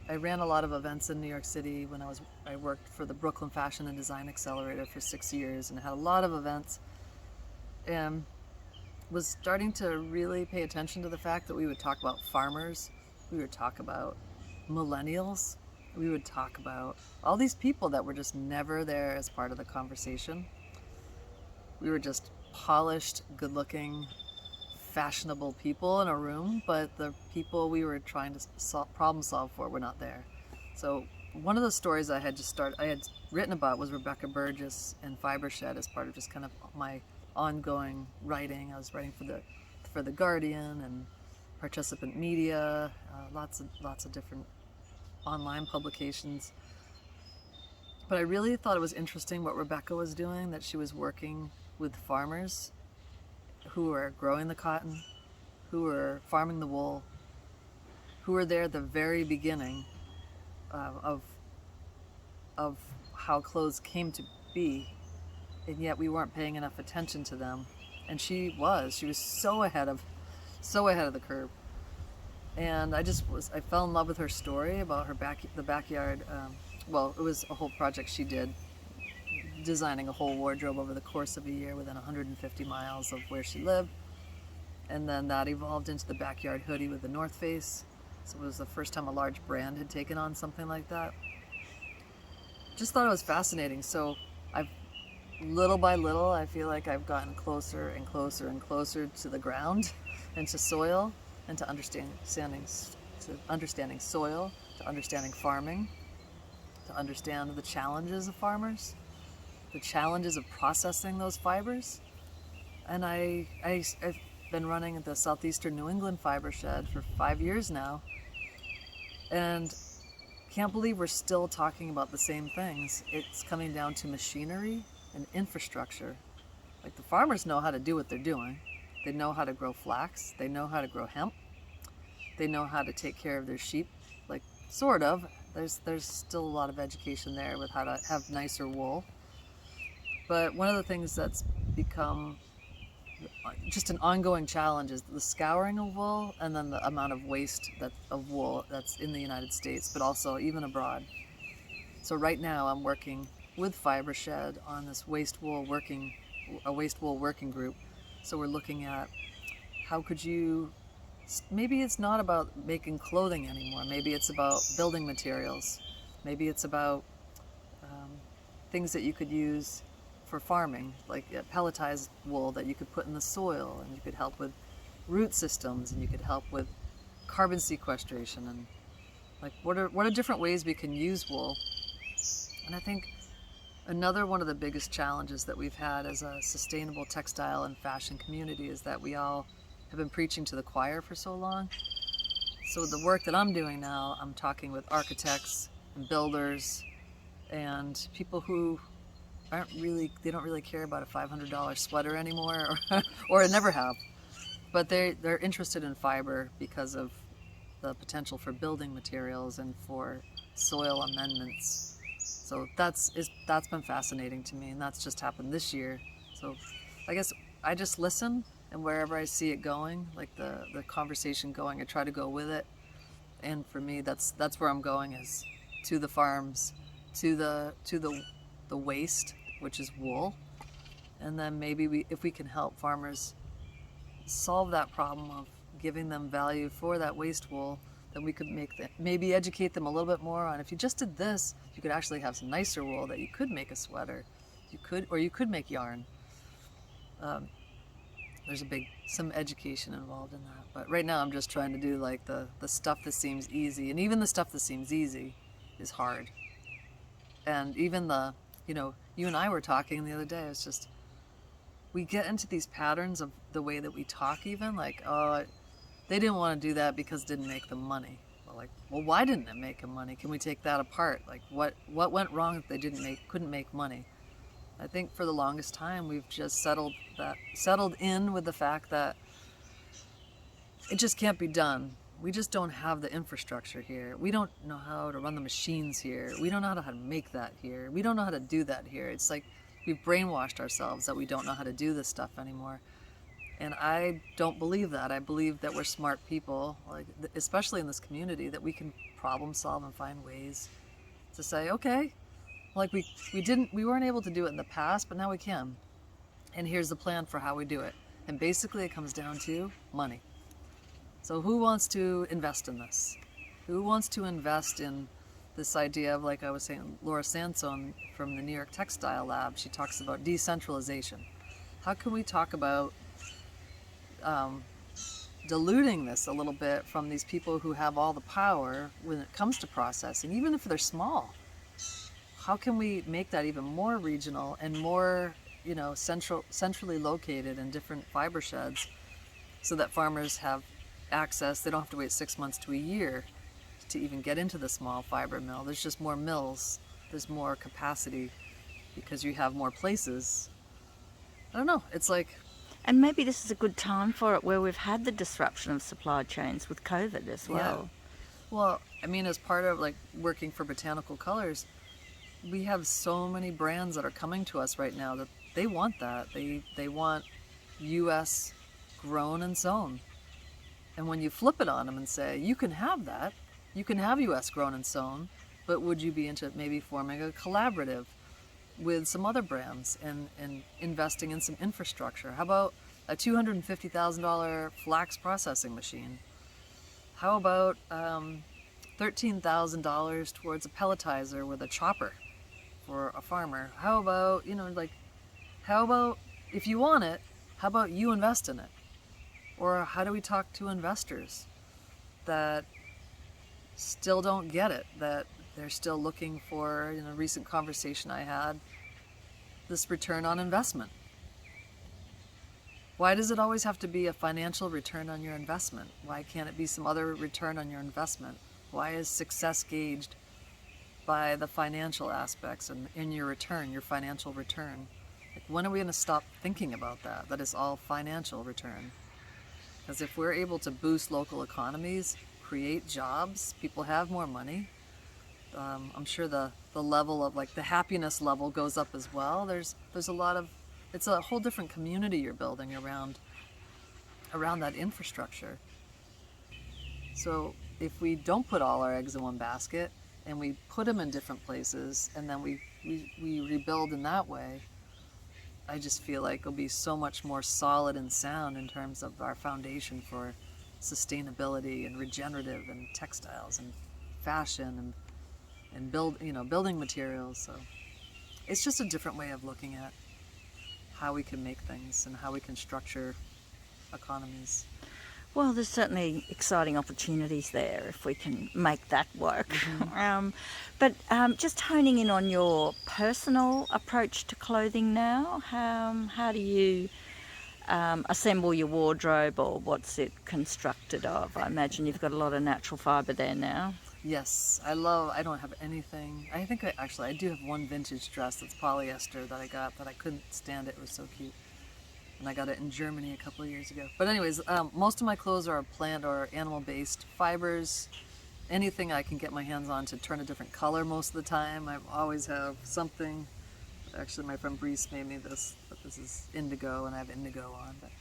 I ran a lot of events in New York City when I worked for the Brooklyn Fashion and Design Accelerator for 6 years and had a lot of events, and was starting to really pay attention to the fact that we would talk about farmers, we would talk about millennials, we would talk about all these people that were just never there as part of the conversation. We were just polished, good looking, fashionable people in a room, but the people we were trying to problem solve for were not there. So one of the stories I had written about was Rebecca Burgess and Fibershed as part of just kind of my ongoing writing. I was writing for the Guardian and Participant Media, lots of different online publications. But I really thought it was interesting what Rebecca was doing, that she was working with farmers who were growing the cotton, who were farming the wool, who were there at the very beginning of how clothes came to be, and yet we weren't paying enough attention to them. And she was so ahead of the curve. And I fell in love with her story about the backyard. Well, it was a whole project she did, designing a whole wardrobe over the course of a year within 150 miles of where she lived. And then that evolved into the backyard hoodie with the North Face. So it was the first time a large brand had taken on something like that. Just thought it was fascinating. So little by little, I feel like I've gotten closer and closer and closer to the ground and to soil and to understanding soil, to understanding farming, to understand the challenges of farmers, the challenges of processing those fibers. And I've been running at the Southeastern New England Fibershed for 5 years now, and can't believe we're still talking about the same things. It's coming down to machinery and infrastructure. Like, the farmers know how to do what they're doing. They know how to grow flax. They know how to grow hemp. They know how to take care of their sheep, like, sort of. There's still a lot of education there with how to have nicer wool. But one of the things that's become just an ongoing challenge is the scouring of wool, and then the amount of waste of wool that's in the United States, but also even abroad. So right now I'm working with Fibershed on this waste wool working group. So we're looking at how could you, maybe it's not about making clothing anymore. Maybe it's about building materials. Maybe it's about things that you could use for farming, like pelletized wool that you could put in the soil, and you could help with root systems, and you could help with carbon sequestration, and like what are different ways we can use wool. And I think another one of the biggest challenges that we've had as a sustainable textile and fashion community is that we all have been preaching to the choir for so long. So the work that I'm doing now, I'm talking with architects and builders and people who they don't really care about a $500 sweater anymore, or never have, but they're interested in fiber because of the potential for building materials and for soil amendments. So that's been fascinating to me, and that's just happened this year. So I guess I just listen, and wherever I see it going, like the conversation going, I try to go with it. And for me, that's where I'm going, is to the farms, to the waste, which is wool. And then maybe if we can help farmers solve that problem of giving them value for that waste wool, then we could maybe educate them a little bit more on, if you just did this, you could actually have some nicer wool that you could make a sweater, you could make yarn. There's some education involved in that. But right now I'm just trying to do like the stuff that seems easy, and even the stuff that seems easy is hard. And even you and I were talking the other day, it's just, we get into these patterns of the way that we talk, even like, oh, they didn't want to do that because it didn't make them money. Well, why didn't it make them money? Can we take that apart? Like, what went wrong that they couldn't make money? I think for the longest time we've just settled in with the fact that it just can't be done. We just don't have the infrastructure here. We don't know how to run the machines here. We don't know how to make that here. We don't know how to do that here. It's like we've brainwashed ourselves that we don't know how to do this stuff anymore. And I don't believe that. I believe that we're smart people, like especially in this community, that we can problem solve and find ways to say, okay, like we weren't able to do it in the past, but now we can. And here's the plan for how we do it. And basically it comes down to money. So who wants to invest in this? Who wants to invest in this idea of, like I was saying, Laura Sansone from the New York Textile Lab, she talks about decentralization. How can we talk about diluting this a little bit from these people who have all the power when it comes to processing, even if they're small? How can we make that even more regional and more, centrally located in different fiber sheds, so that farmers have access? They don't have to wait 6 months to a year to even get into the small fiber mill. There's just more mills. There's more capacity because you have more places. I don't know. It's like... And maybe this is a good time for it, where we've had the disruption of supply chains with COVID as well. Yeah. Well, I mean, as part of like working for Botanical Colors, we have so many brands that are coming to us right now that they want that. They want U.S. grown and sewn. And when you flip it on them and say, you can have that, you can have U.S. grown and sewn, but would you be into maybe forming a collaborative with some other brands and investing in some infrastructure? How about a $250,000 flax processing machine? How about $13,000 towards a pelletizer with a chopper for a farmer? How about, how about, if you want it, how about you invest in it? Or how do we talk to investors that still don't get it, that they're still looking for, recent conversation I had, this return on investment? Why does it always have to be a financial return on your investment? Why can't it be some other return on your investment? Why is success gauged by the financial aspects and in your return, your financial return? Like, when are we going to stop thinking about that? That is all financial return. Because if we're able to boost local economies, create jobs, people have more money. I'm sure the level of, like, the happiness level goes up as well. There's a lot of, it's a whole different community you're building around that infrastructure. So if we don't put all our eggs in one basket and we put them in different places and then we rebuild in that way, I just feel like it'll be so much more solid and sound in terms of our foundation for sustainability and regenerative and textiles and fashion and building materials. So it's just a different way of looking at how we can make things and how we can structure economies. Well, there's certainly exciting opportunities there if we can make that work. Mm-hmm. But just honing in on your personal approach to clothing now, how do you assemble your wardrobe, or what's it constructed of? I imagine you've got a lot of natural fibre there now. Yes, I don't have anything. I think I do have one vintage dress that's polyester that I got that I couldn't stand it. It was so cute. And I got it in Germany a couple of years ago. But anyways, most of my clothes are plant or animal-based fibers. Anything I can get my hands on to turn a different color most of the time. I always have something. Actually, my friend Brees made me this, but this is indigo, and I have indigo on. But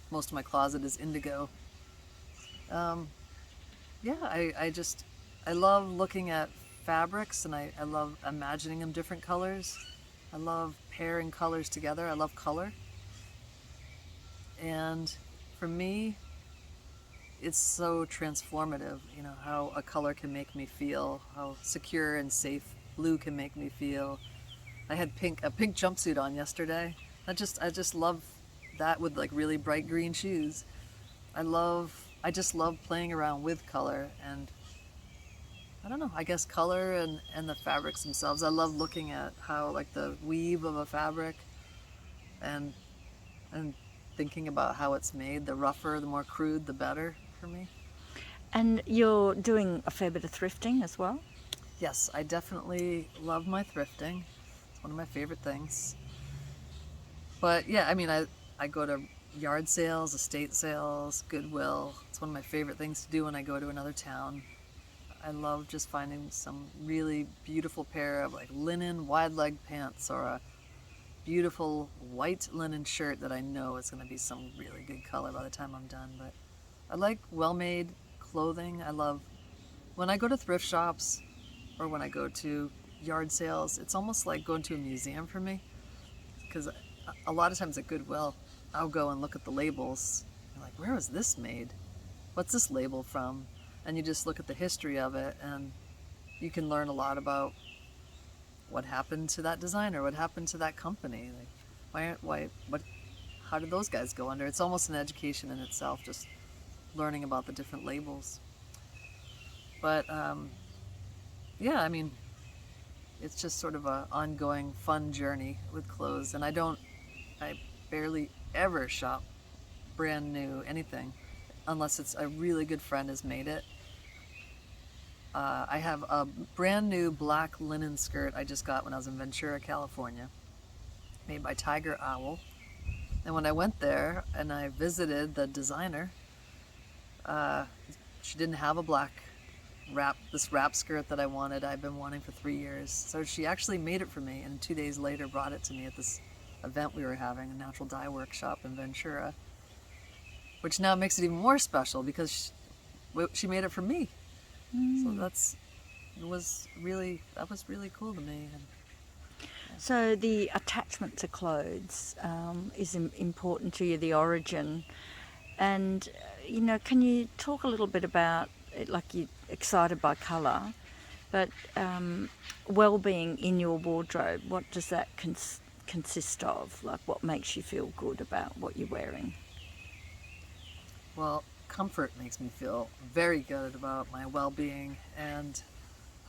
most of my closet is indigo. I love looking at fabrics, and I love imagining them different colors. I love pairing colors together. I love color. And for me, it's so transformative, how a color can make me feel, how secure and safe blue can make me feel. I had a pink jumpsuit on yesterday. I just love that with like really bright green shoes. I just love playing around with color, and I don't know, I guess color and the fabrics themselves. I love looking at how, like, the weave of a fabric and thinking about how it's made. The rougher, the more crude, the better for me. And you're doing a fair bit of thrifting as well? Yes, I definitely love my thrifting. It's one of my favorite things. But yeah, I mean, I go to yard sales, estate sales, Goodwill. It's one of my favorite things to do when I go to another town. I love just finding some really beautiful pair of, like, linen wide leg pants, or a beautiful white linen shirt that I know is going to be some really good color by the time I'm done. But I like well-made clothing. I love when I go to thrift shops or when I go to yard sales, it's almost like going to a museum for me, because a lot of times at Goodwill, I'll go and look at the labels. I'm like, where was this made? What's this label from? And you just look at the history of it, and you can learn a lot about what happened to that designer, what happened to that company. Like, how did those guys go under? It's almost an education in itself, just learning about the different labels. But yeah, I mean, it's just sort of an ongoing fun journey with clothes, and I barely ever shop brand new anything unless it's a really good friend has made it. I have a brand new black linen skirt I just got when I was in Ventura, California, made by Tiger Owl. And when I went there and I visited the designer, she didn't have a black wrap skirt that I wanted. I've been wanting for 3 years. So she actually made it for me, and 2 days later brought it to me at this event we were having, a natural dye workshop in Ventura, which now makes it even more special because she made it for me. So that was really cool to me. And, so the attachment to clothes is important to you, the origin. And, can you talk a little bit about it, like you're excited by colour, but well-being in your wardrobe, what does that consist of? Like, what makes you feel good about what you're wearing? well, comfort makes me feel very good about my well-being and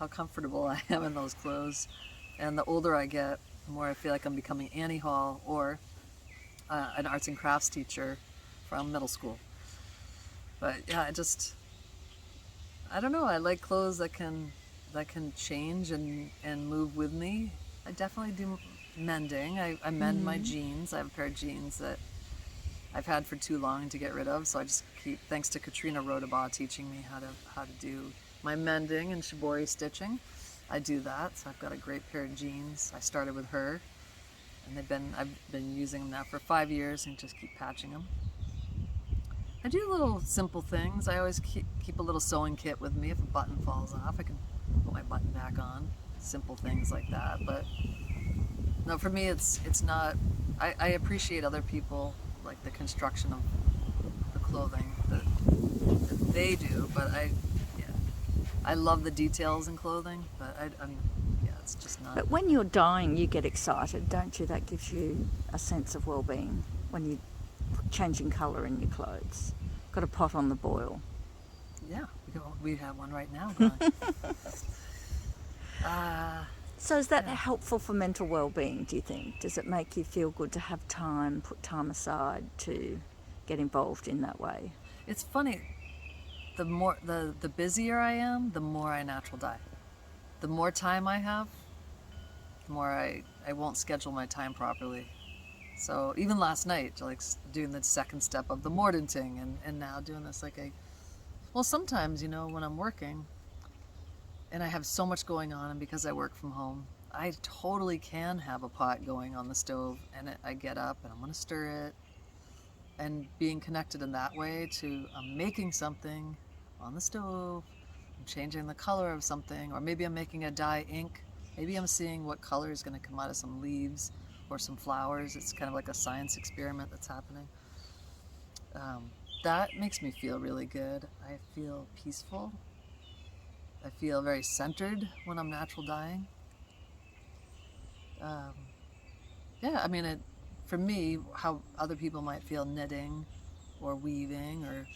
how comfortable I am in those clothes. And the older I get, the more I feel like I'm becoming Annie Hall or an arts and crafts teacher from middle school. But yeah, I don't know. I like clothes that can change and move with me. I definitely do mending. I mend my jeans. I have a pair of jeans that I've had for too long to get rid of, so I just keep, thanks to Katrina Rodabaugh teaching me how to do my mending and shibori stitching. I do that, so I've got a great pair of jeans. I started with her, and I've been using them now for 5 years and just keep patching them. I do little simple things. I always keep a little sewing kit with me. If a button falls off, I can put my button back on. Simple things like that. But no, for me, it's not. I appreciate other people, like the construction of the clothing that they do. But I love the details in clothing. But it's just not. But when you're dyeing, you get excited, don't you? That gives you a sense of well-being when you're changing colour in your clothes. Got a pot on the boil. Yeah, we have one right now going. So is that helpful for mental well-being, do you think? Does it make you feel good to have time, put time aside to get involved in that way? It's funny, the busier I am, the more I natural dye. The more time I have, the more I won't schedule my time properly. So even last night, like doing the second step of the mordanting and now doing this sometimes, when I'm working and I have so much going on, and because I work from home, I totally can have a pot going on the stove, and I get up and I'm going to stir it, and being connected in that way to I'm making something on the stove, I'm changing the color of something, or maybe I'm making a dye ink, maybe I'm seeing what color is going to come out of some leaves or some flowers. It's kind of like a science experiment that's happening. That makes me feel really good. I feel peaceful. I feel very centered when I'm natural dyeing. For me, how other people might feel knitting or weaving or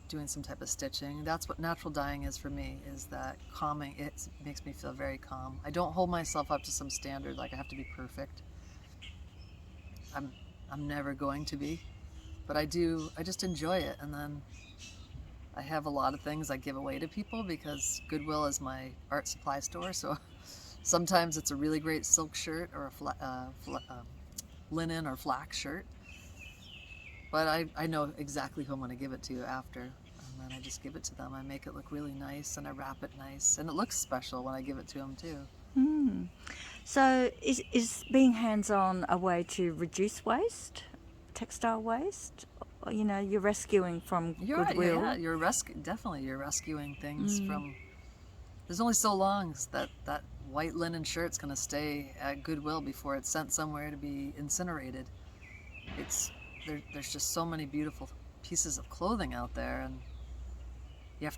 doing some type of stitching, that's what natural dyeing is for me, is that calming. It makes me feel very calm. I don't hold myself up to some standard, like I have to be perfect. I'm never going to be, but I just enjoy it. And then I have a lot of things I give away to people because Goodwill is my art supply store. So sometimes it's a really great silk shirt or a linen or flax shirt. But I know exactly who I'm going to give it to after. And then I just give it to them. I make it look really nice and I wrap it nice. And it looks special when I give it to them too. So is being hands-on a way to reduce waste, textile waste? You know, you're rescuing from You're right, goodwill. yeah, definitely you're rescuing things from. There's only so long that white linen shirt's gonna stay at Goodwill before it's sent somewhere to be incinerated. There's just so many beautiful pieces of clothing out there, and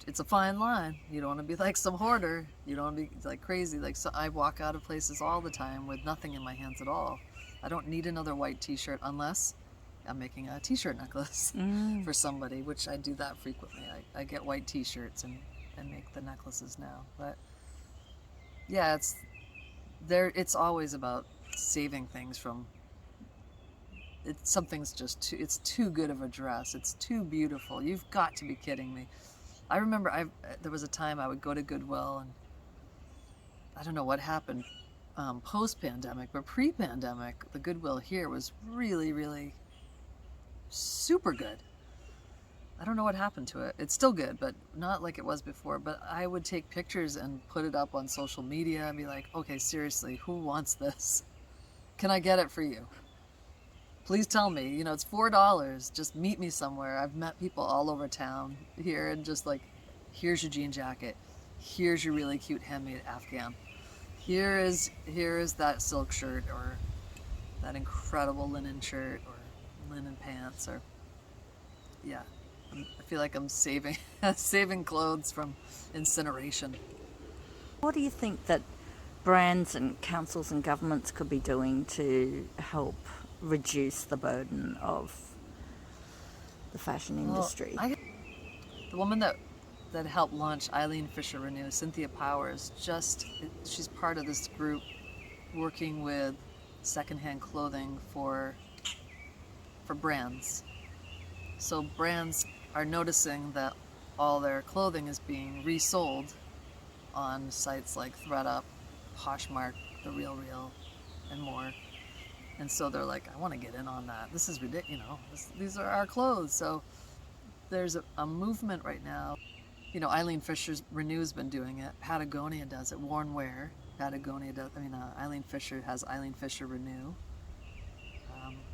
it's a fine line. You don't want to be like some hoarder. You don't want to be like crazy. Like, so I walk out of places all the time with nothing in my hands at all. I don't need another white t-shirt unless I'm making a t-shirt necklace for somebody, which I do that frequently. I get white t-shirts and make the necklaces now. But yeah, it's always about saving things from, something's just it's too good of a dress. It's too beautiful. You've got to be kidding me. I remember there was a time I would go to Goodwill, and I don't know what happened post-pandemic, but pre-pandemic, the Goodwill here was really, really super good. I don't know what happened to it. It's still good, but not like it was before. But I would take pictures and put it up on social media and be like, okay, seriously, who wants this? Can I get it for you? Please tell me, it's $4. Just meet me somewhere. I've met people all over town here, and just like, here's your jean jacket. Here's your really cute handmade Afghan. Here is that silk shirt, or that incredible linen shirt, or linen pants, or yeah. I feel like I'm saving clothes from incineration. What do you think that brands and councils and governments could be doing to help reduce the burden of the fashion industry? The woman that helped launch Eileen Fisher Renew, Cynthia Powers, she's part of this group working with secondhand clothing for brands. So brands are noticing that all their clothing is being resold on sites like ThredUp, Poshmark, The RealReal, and more. And so they're like, I want to get in on that. This is ridiculous. These are our clothes. So there's a movement right now. Eileen Fisher's Renew's been doing it. Patagonia does it. Worn Wear. Patagonia does. Eileen Fisher has Eileen Fisher Renew.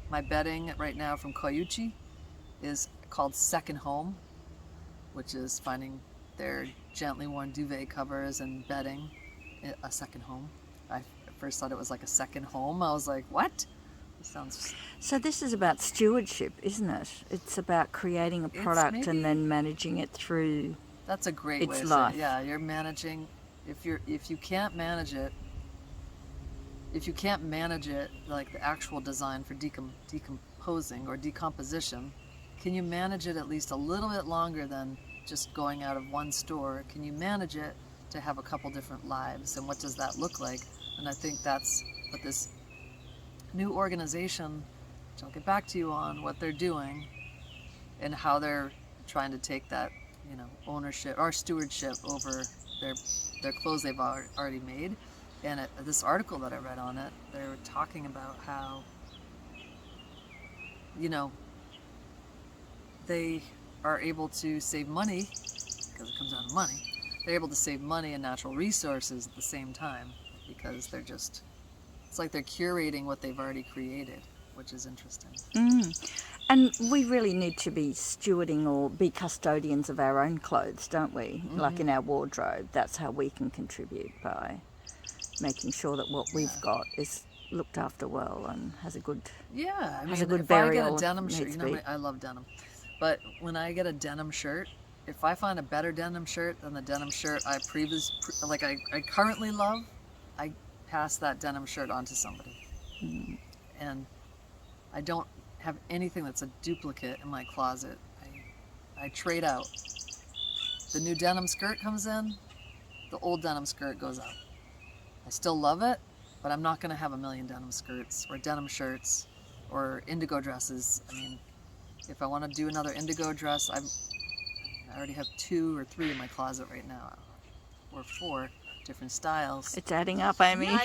My bedding right now from Koyuchi is called Second Home, which is finding their gently worn duvet covers and bedding a second home. I first thought it was like a second home. I was like, what? It sounds... So this is about stewardship, isn't it? It's about creating a product and then managing it through. That's a great way its to life. say it. Yeah, you're managing. If you can't manage it, like the actual design for decomposing or decomposition, can you manage it at least a little bit longer than just going out of one store? Can you manage it to have a couple different lives, and what does that look like? And I think that's what this new organization, which I'll get back to you on, what they're doing and how they're trying to take that, ownership or stewardship over their clothes they've already made. And this article that I read on it, they were talking about how, they are able to save money, because it comes down to money. They're able to save money and natural resources at the same time, because it's like they're curating what they've already created, which is interesting. And we really need to be stewarding or be custodians of our own clothes, don't we? Like in our wardrobe. That's how we can contribute, by making sure that what we've got is looked after well and has a good if burial. I get a denim shirt, I love denim. But when I get a denim shirt, if I find a better denim shirt than the denim shirt I currently love, I pass that denim shirt on to somebody. And I don't have anything that's a duplicate in my closet. I trade out. The new denim skirt comes in, the old denim skirt goes out. I still love it, but I'm not going to have a million denim skirts or denim shirts or indigo dresses. If I want to do another indigo dress, I already have 2 or 3 in my closet right now, or 4 different styles. It's adding up, Amy.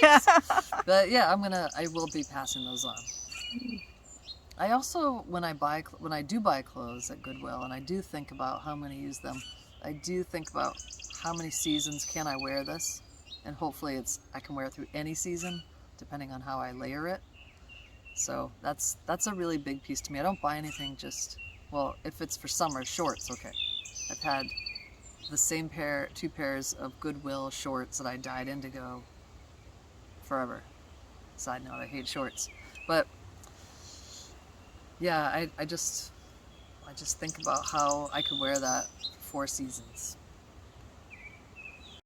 But yeah, I will be passing those on. I also, when I do buy clothes at Goodwill, and I do think about how many use them, I do think about how many seasons can I wear this, and hopefully I can wear it through any season, depending on how I layer it. So that's a really big piece to me. I don't buy anything well, if it's for summer, shorts, okay. I've had the same two pairs of Goodwill shorts that I dyed indigo forever. Side note, I hate shorts. But yeah, I just think about how I could wear that for 4 seasons.